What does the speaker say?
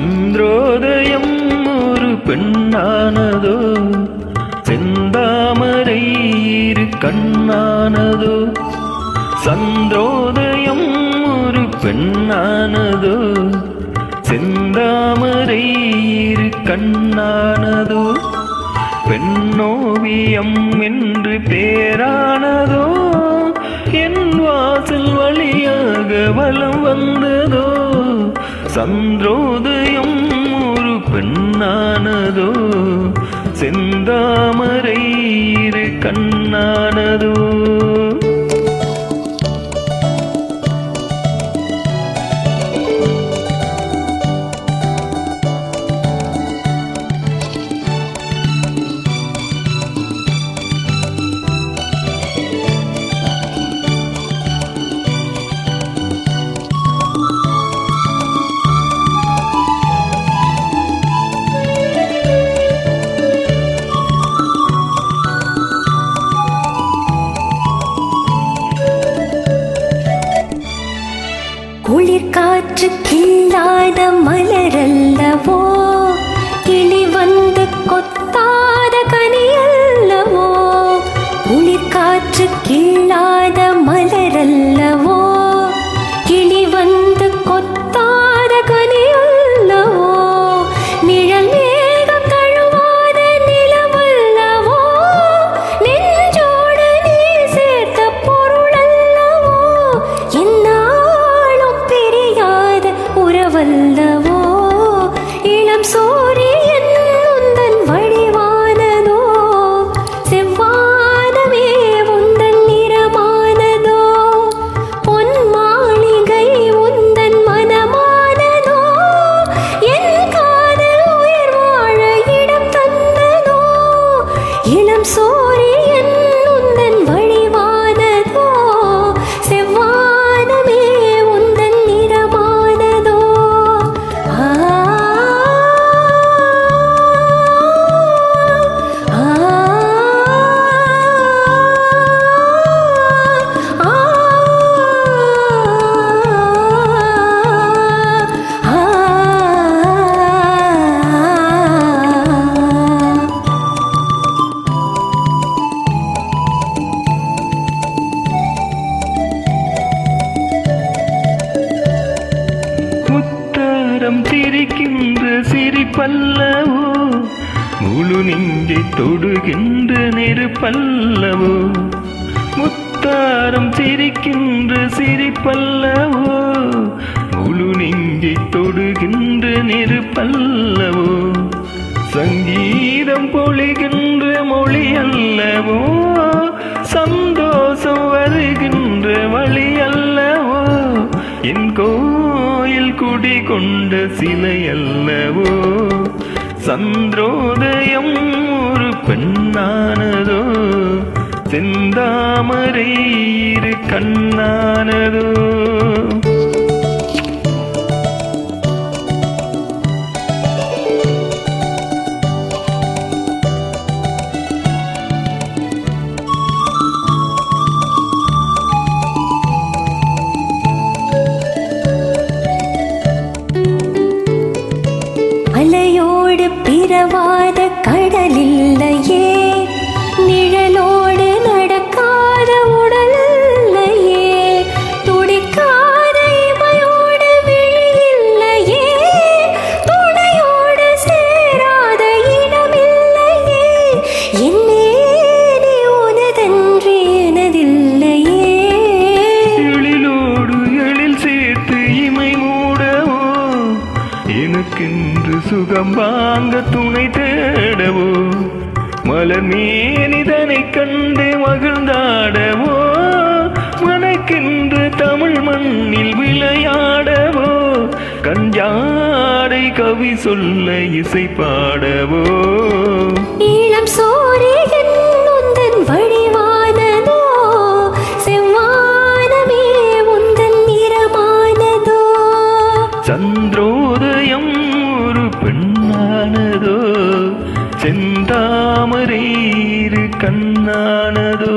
சந்திரோதயம் ஒரு பெண்ணானதோ, செந்தாமரை இரு கண்ணானதோ. சந்திரோதயம் ஒரு பெண்ணானதோ, செந்தாமரை இரு கண்ணானதோ. பெண்ணோவியம் என்று பேரானதோ, என் வாசல் வழியாக வலம் வந்ததோ. சந்திரோதயம் ஒரு பெண்ணானதோ, செந்தாமரை இரு கண்ணானதோ. குளிர் காற்று கில்லாத மலரல்லவோ, கிளி வந்து கொத்தாத கனியல்லவோ. குளிர் காற்று கில்லாத மலரல்லவோ, கிளி வந்து கொத்தாத கனியல்லவோ. நிழல் மேகம் தழுவாத நிலவல்லவோ, நெஞ்சோடு நீ சேர்த்த பொருளல்லவோ. உறவல்லவோ, இளம் சூரியன் உந்தன் வடிவானதோ, செவ்வானமே உந்தன் நிறமானதோ. பொன் மாளிகை உந்தன் மனமானதோ, என் காதல் உயிர் வாழ இடம் தந்ததோ. இளம் சூரியன் உந்தன் வடிவானதோ, செவ்வானமே உந்தன் நிறமானதோ. முத்தாரம் சிரிக்கின்ற சிரிப்பல்லவோ, முழு நெஞ்சை தொடுகின்ற நெருப்பல்லவோ. முத்தாரம் சிரிக்கின்ற சிரிப்பல்லவோ, முழு நெஞ்சை தொடுகின்ற நெருப்பல்லவோ. சங்கீதம் பொழிகின்ற மொழி அல்லவோ, சந்தோஷம் வருகின்ற வழி அல்லவோ. என் கோயில் குடி கொண்ட சிலை அல்லவோ. சந்திரோதயம் ஒரு பெண்ணானதோ, செந்தாமரை இரு கண்ணானதோ. அலையோடு பிறவாத கடலில்லையே, நிழலோடு நடக்காத உடல்லையே. துடிக்காத இமையோடு விழியில்லையே, துணையோடு சேராத இடமில்லையே. என்னே நீ உனதன்றி எனதில்லையே. எழிலோடு எழில் சேர்த்து இமை மூடவோ, எனக்கென்று சுகம் வாங்க துணை தேடவோ. மலர் மேனிதனை கண்டு மகிழ்ந்தாடவோ, மனக்கென்று தமிழ் மண்ணில் விளையாடவோ. கஞ்சாடை கவி சொல்ல இசை பாடவோ. இளம் சூரியன் உந்தன் வடிவானதோ, செவ்வானமே உந்தன் நிறமானதோ. சந்திரோதயம் ஒரு பெண்ணானதோ, செந்தாமரை இரு கண்ணானதோ.